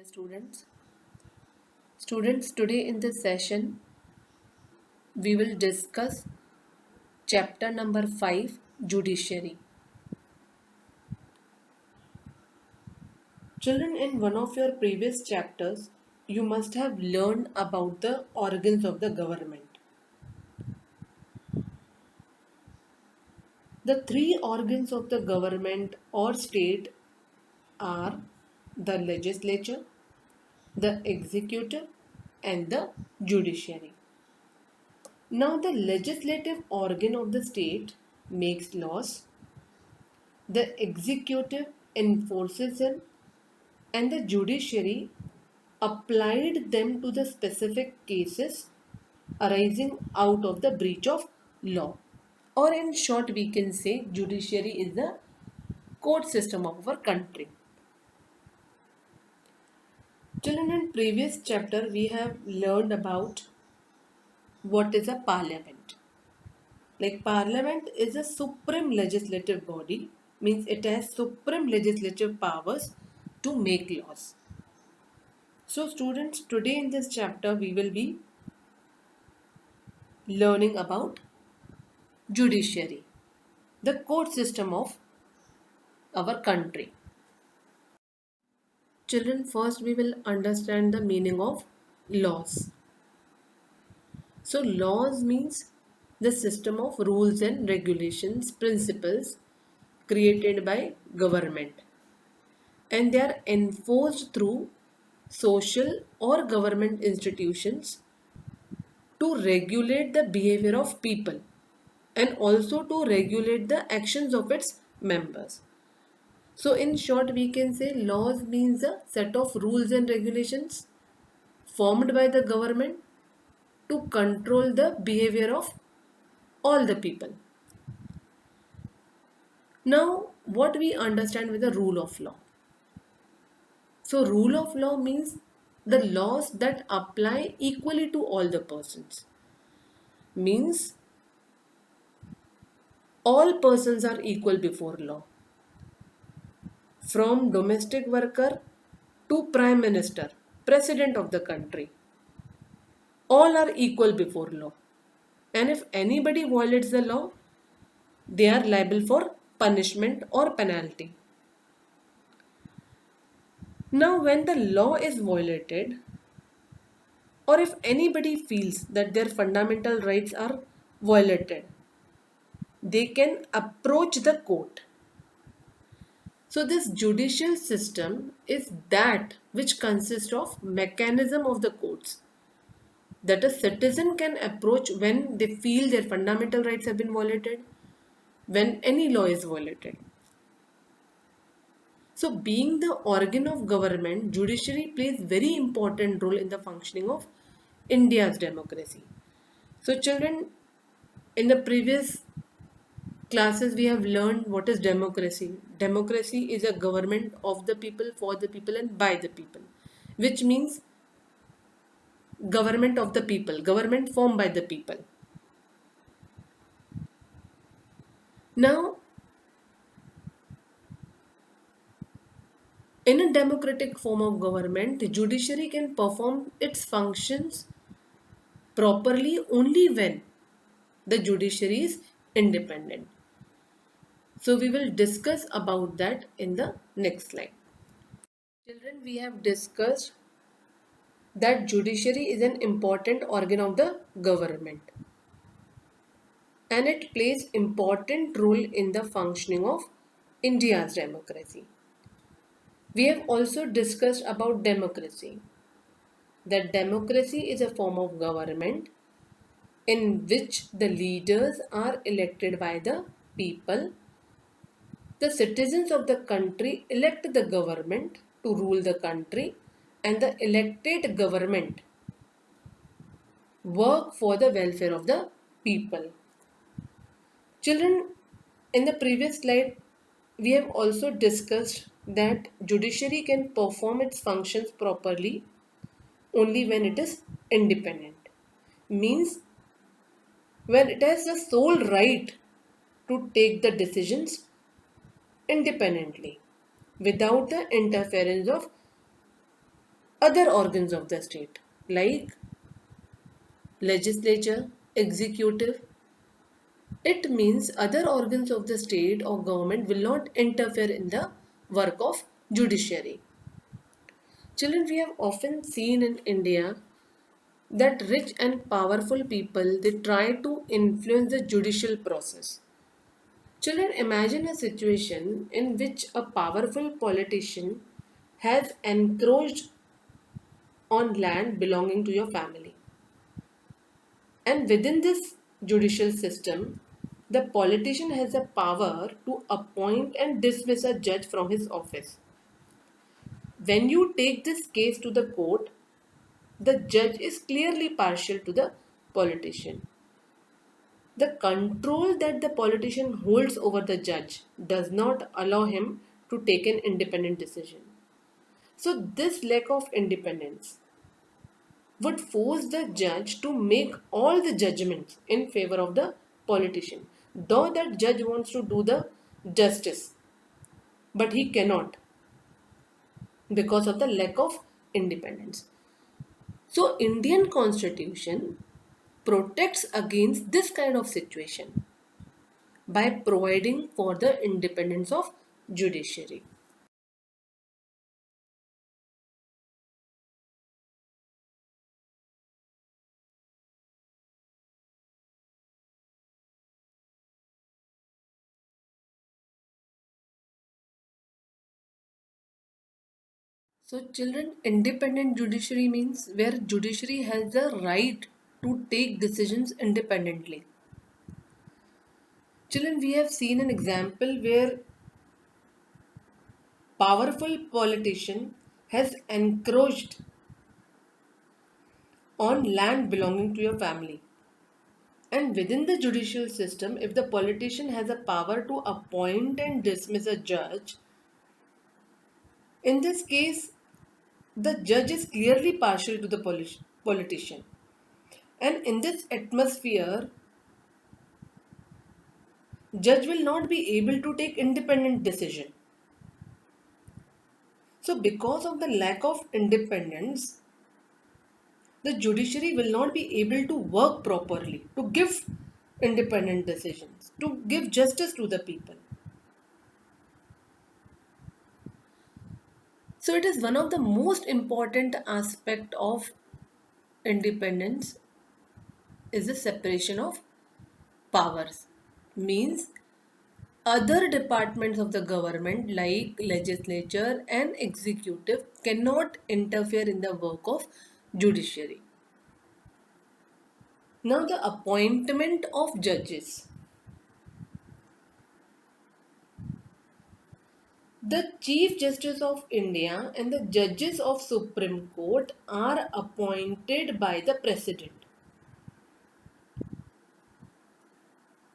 dear students. Students, today in this session, we will discuss chapter number 5, Judiciary. Children, in one of your previous chapters, you must have learned about the organs of the government. The three organs of the government or state are the legislature, the executive, and the judiciary. Now, the legislative organ of the state makes laws, the executive enforces them, and the judiciary applied them to the specific cases arising out of the breach of law. Or in short, we can say judiciary is the court system of our country. Children, in previous chapter we have learned about what is a parliament. Like parliament is a supreme legislative body, means it has supreme legislative powers to make laws. So students, today in this chapter we will be learning about judiciary, the court system of our country. Children, first we will understand the meaning of laws. So laws means the system of rules and regulations, principles created by government, and they are enforced through social or government institutions to regulate the behavior of people and also to regulate the actions of its members. So in short, we can say laws means a set of rules and regulations formed by the government to control the behavior of all the people. Now, what we understand with the rule of law? So rule of law means the laws that apply equally to all the persons. Means all persons are equal before law. From domestic worker to prime minister, president of the country, all are equal before law. And if anybody violates the law, they are liable for punishment or penalty. Now, when the law is violated, or if anybody feels that their fundamental rights are violated, they can approach the court. So this judicial system is that which consists of mechanism of the courts that a citizen can approach when they feel their fundamental rights have been violated, when any law is violated. So being the organ of government, judiciary plays very important role in the functioning of India's democracy. So children, in the previous classes we have learned what is democracy. Democracy is a government of the people, for the people and by the people, which means government of the people, government formed by the people. Now, in a democratic form of government, the judiciary can perform its functions properly only when the judiciary is independent. So we will discuss about that in the next slide. Children, we have discussed that judiciary is an important organ of the government and it plays important role in the functioning of India's democracy. We have also discussed about democracy. That democracy is a form of government in which the leaders are elected by the people. The citizens of the country elect the government to rule the country, and the elected government work for the welfare of the people. Children, in the previous slide, we have also discussed that judiciary can perform its functions properly only when it is independent. Means when it has the sole right to take the decisions independently without the interference of other organs of the state like legislature, executive. It means other organs of the state or government will not interfere in the work of judiciary. Children, we have often seen in India that rich and powerful people they try to influence the judicial process. Children, imagine a situation in which a powerful politician has encroached on land belonging to your family. And within this judicial system, the politician has the power to appoint and dismiss a judge from his office. When you take this case to the court, the judge is clearly partial to the politician. The control that the politician holds over the judge does not allow him to take an independent decision. So, this lack of independence would force the judge to make all the judgments in favor of the politician. Though that judge wants to do the justice, but he cannot because of the lack of independence. So, Indian Constitution protects against this kind of situation by providing for the independence of judiciary. So, children, independent judiciary means where judiciary has the right to take decisions independently. Children, we have seen an example where powerful politician has encroached on land belonging to your family. And within the judicial system, if the politician has a power to appoint and dismiss a judge, in this case, the judge is clearly partial to the politician. And in this atmosphere, judge will not be able to take independent decision. So because of the lack of independence, the judiciary will not be able to work properly, to give independent decisions, to give justice to the people. So it is one of the most important aspect of independence is the separation of powers. Means other departments of the government like legislature and executive cannot interfere in the work of judiciary. Now the appointment of judges. The Chief Justice of India and the judges of Supreme Court are appointed by the President.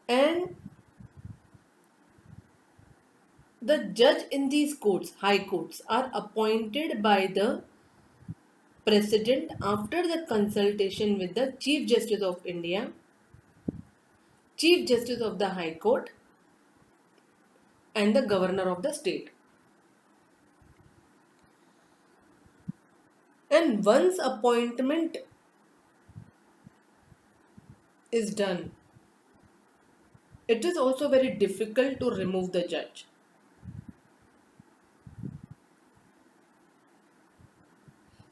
And the judge in these courts, high courts, are appointed by the President after the consultation with the Chief Justice of India, Chief Justice of the High Court, and the Governor of the state. And once appointment is done, it is also very difficult to remove the judge.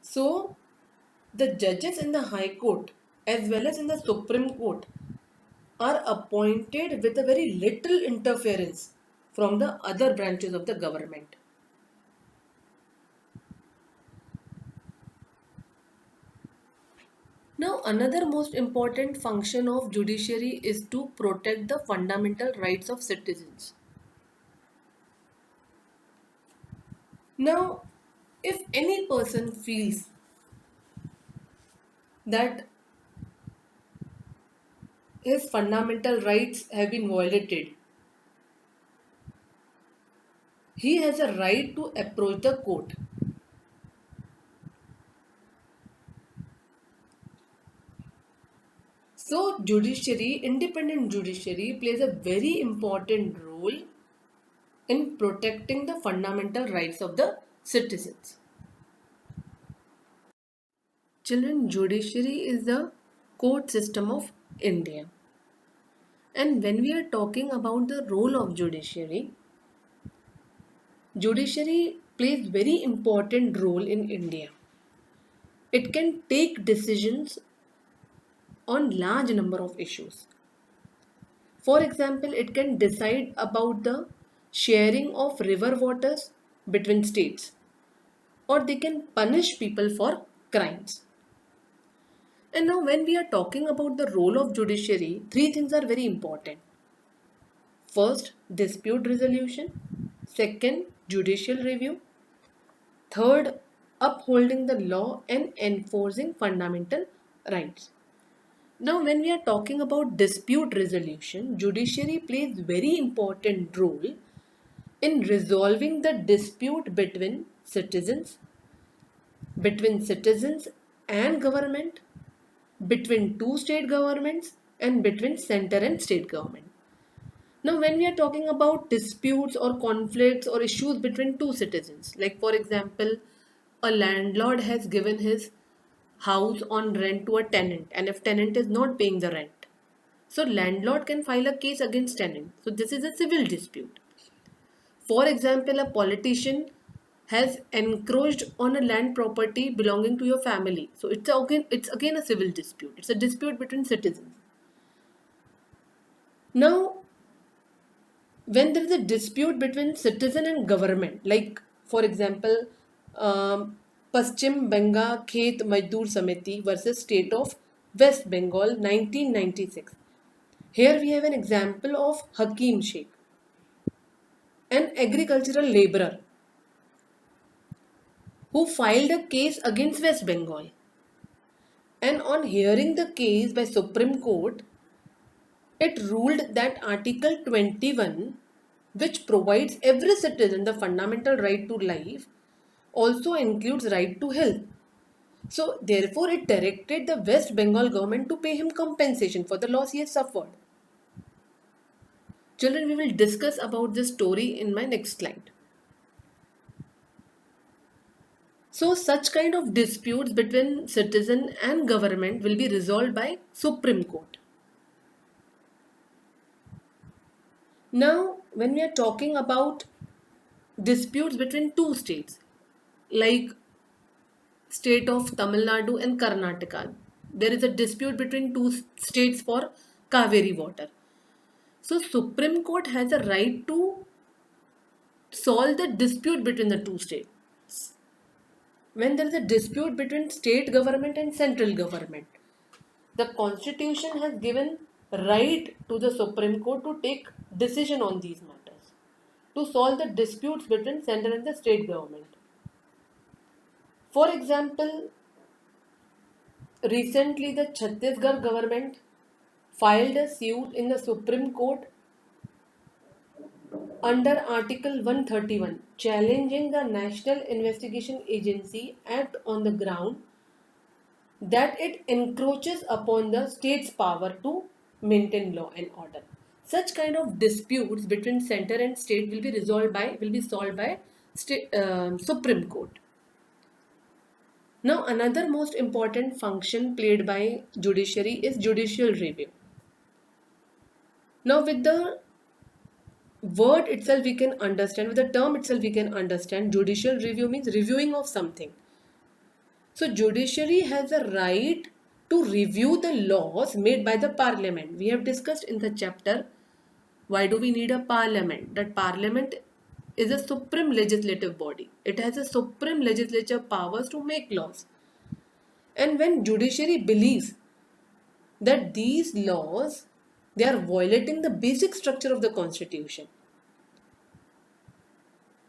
So, the judges in the High Court as well as in the Supreme Court are appointed with a very little interference from the other branches of the government. Now, another most important function of judiciary is to protect the fundamental rights of citizens. Now, if any person feels that his fundamental rights have been violated, he has a right to approach the court. So, judiciary, independent judiciary plays a very important role in protecting the fundamental rights of the citizens. Children, judiciary is the court system of India. And when we are talking about the role of judiciary plays very important role in India. It can take decisions on large number of issues. For example, it can decide about the sharing of river waters between states, or they can punish people for crimes. And now when we are talking about the role of judiciary, three things are very important. First, dispute resolution. Second, judicial review. Third, upholding the law and enforcing fundamental rights. Now, when we are talking about dispute resolution, judiciary plays very important role in resolving the dispute between citizens and government, between two state governments, and between center and state government. Now, when we are talking about disputes or conflicts or issues between two citizens, like for example, a landlord has given his house on rent to a tenant, and if tenant is not paying the rent, so landlord can file a case against tenant. So this is a civil dispute. For example, a politician has encroached on a land property belonging to your family. So it's again a civil dispute. It's a dispute between citizens. Now, when there is a dispute between citizen and government, like for example, Paschim Bengal Khet Mazdoor Samiti versus State of West Bengal 1996. Here we have an example of Hakim Sheikh, an agricultural laborer who filed a case against West Bengal. And on hearing the case by Supreme Court, it ruled that Article 21, which provides every citizen the fundamental right to life, also includes right to health. So therefore it directed the West Bengal government to pay him compensation for the loss he has suffered. Children, we will discuss about this story in my next slide. So such kind of disputes between citizen and government will be resolved by Supreme Court. Now, when we are talking about disputes between two states, like state of Tamil Nadu and Karnataka, there is a dispute between two states for Kaveri water. So Supreme Court has a right to solve the dispute between the two states. When there is a dispute between state government and central government, the constitution has given right to the Supreme Court to take decision on these matters, to solve the disputes between central and the state government. For example, recently the Chhattisgarh government filed a suit in the Supreme Court under Article 131, challenging the National Investigation Agency Act on the ground that it encroaches upon the state's power to maintain law and order. Such kind of disputes between center and state will be solved by Supreme Court. Now, another most important function played by judiciary is judicial review. Now, with the word itself we can understand, with the term itself we can understand, judicial review means reviewing of something. So judiciary has a right to review the laws made by the parliament. We have discussed in the chapter, why do we need a parliament? That parliament is a supreme legislative body. It has a supreme legislative powers to make laws. And when judiciary believes that these laws, they are violating the basic structure of the constitution,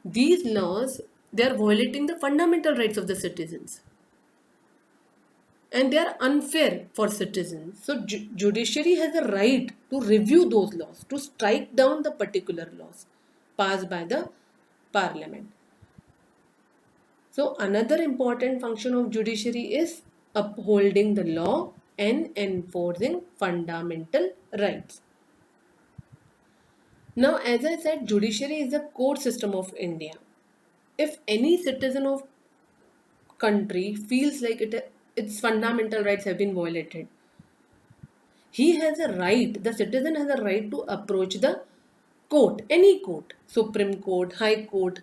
these laws, they are violating the fundamental rights of the citizens, and they are unfair for citizens. So judiciary has a right to review those laws, to strike down the particular laws passed by the parliament. So another important function of judiciary is upholding the law and enforcing fundamental rights. Now, as I said, judiciary is the court system of India. If any citizen of country feels like its fundamental rights have been violated, he has a right, the citizen has a right to approach the court, any court, Supreme Court, High Court,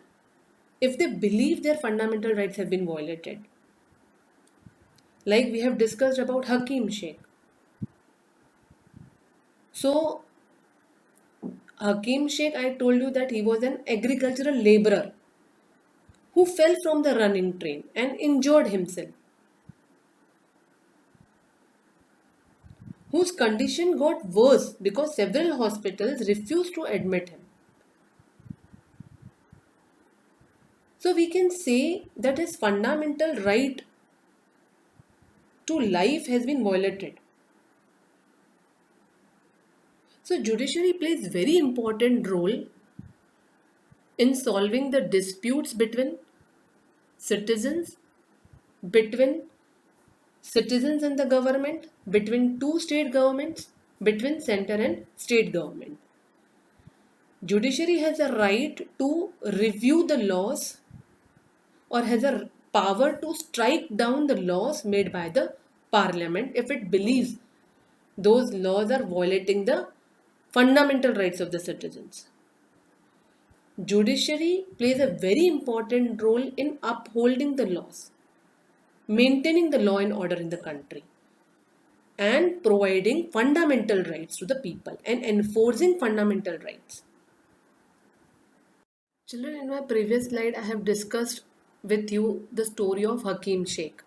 if they believe their fundamental rights have been violated. Like we have discussed about Hakim Sheikh. So, Hakim Sheikh, I told you that he was an agricultural laborer who fell from the running train and injured himself, whose condition got worse because several hospitals refused to admit him. So we can say that his fundamental right to life has been violated. So judiciary plays very important role in solving the disputes citizens, between citizens and the government, between two state governments, between center and state government. Judiciary has a right to review the laws or has a power to strike down the laws made by the parliament if it believes those laws are violating the fundamental rights of the citizens. Judiciary plays a very important role in upholding the laws, maintaining the law and order in the country, and providing fundamental rights to the people and enforcing fundamental rights. Children, in my previous slide, I have discussed with you the story of Hakim Sheikh.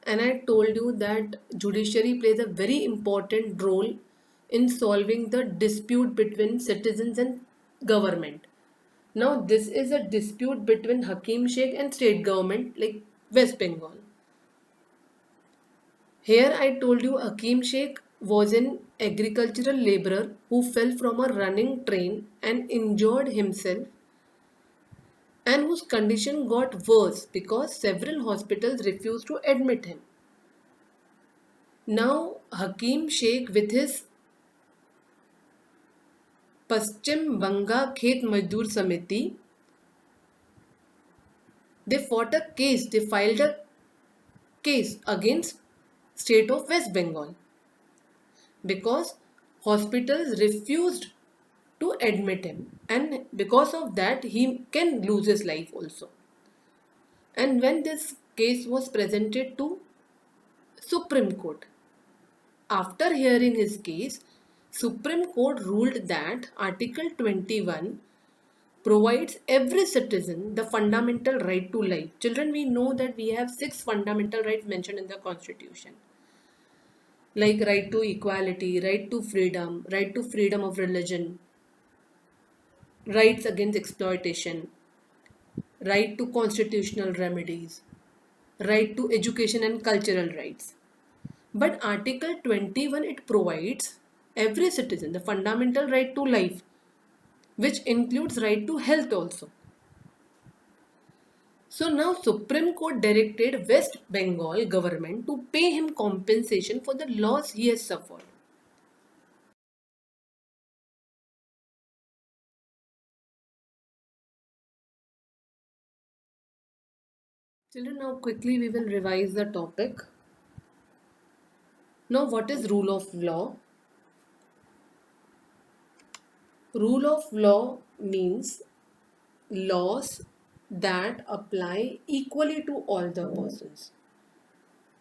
And I told you that judiciary plays a very important role in solving the dispute between citizens and government. Now, this is a dispute between Hakim Sheikh and state government like West Bengal. Here I told you Hakim Sheikh was an agricultural laborer who fell from a running train and injured himself and whose condition got worse because several hospitals refused to admit him. Now, Hakim Sheikh with his Paschim Banga Khet Mazdoor Samiti, they filed a case against state of West Bengal because hospitals refused to admit him, and because of that he can lose his life also. And when this case was presented to Supreme Court, after hearing his case, Supreme Court ruled that Article 21 provides every citizen the fundamental right to life. Children, we know that we have 6 fundamental rights mentioned in the Constitution, like right to equality, right to freedom of religion, rights against exploitation, right to constitutional remedies, right to education and cultural rights. But Article 21, it provides every citizen the fundamental right to life, which includes right to health also. So now Supreme Court directed West Bengal government to pay him compensation for the loss he has suffered. Children, now quickly we will revise the topic. Now, what is rule of law? Rule of law means laws that apply equally to all the persons.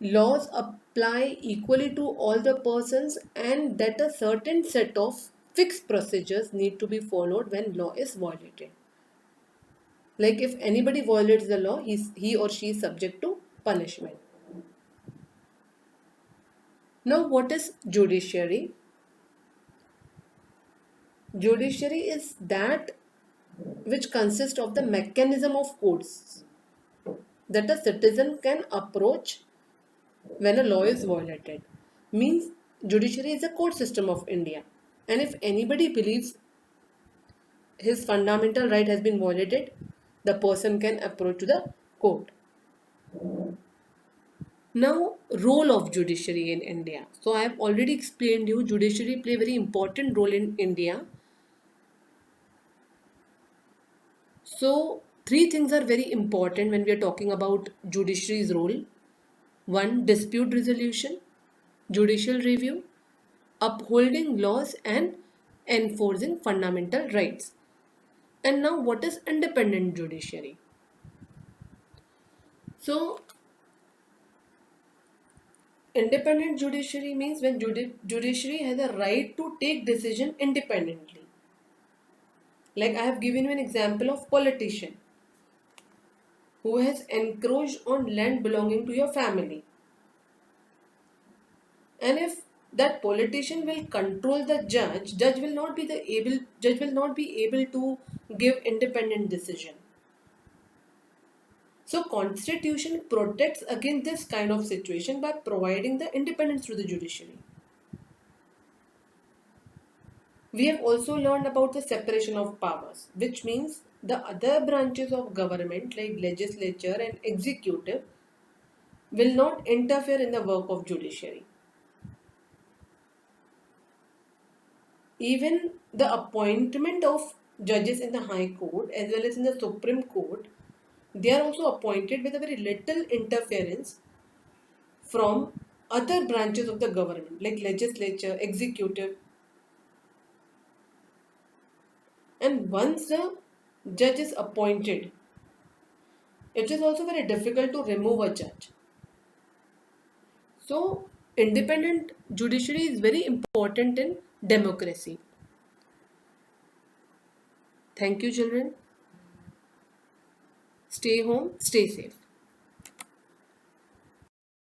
Laws apply equally to all the persons, and that a certain set of fixed procedures need to be followed when law is violated. Like if anybody violates the law, he or she is subject to punishment. Now, what is judiciary? Judiciary is that which consists of the mechanism of courts that a citizen can approach when a law is violated. Means judiciary is a court system of India, and if anybody believes his fundamental right has been violated, the person can approach to the court. Now, role of judiciary in India. So I have already explained you judiciary play very important role in India. So three things are very important when we are talking about judiciary's role. One, dispute resolution, judicial review, upholding laws and enforcing fundamental rights. And now, what is independent judiciary? So, independent judiciary means when judiciary has a right to take decision independently. Like I have given you an example of politician who has encroached on land belonging to your family. And if that politician will control the judge will not be able to give independent decision. So constitution protects against this kind of situation by providing the independence to the judiciary. We have also learned about the separation of powers, which means the other branches of government like legislature and executive will not interfere in the work of judiciary. Even the appointment of judges in the High Court as well as in the Supreme Court, they are also appointed with a very little interference from other branches of the government like legislature, executive. And once the judge is appointed, it is also very difficult to remove a judge. So, independent judiciary is very important in democracy. Thank you, children. Stay home, stay safe.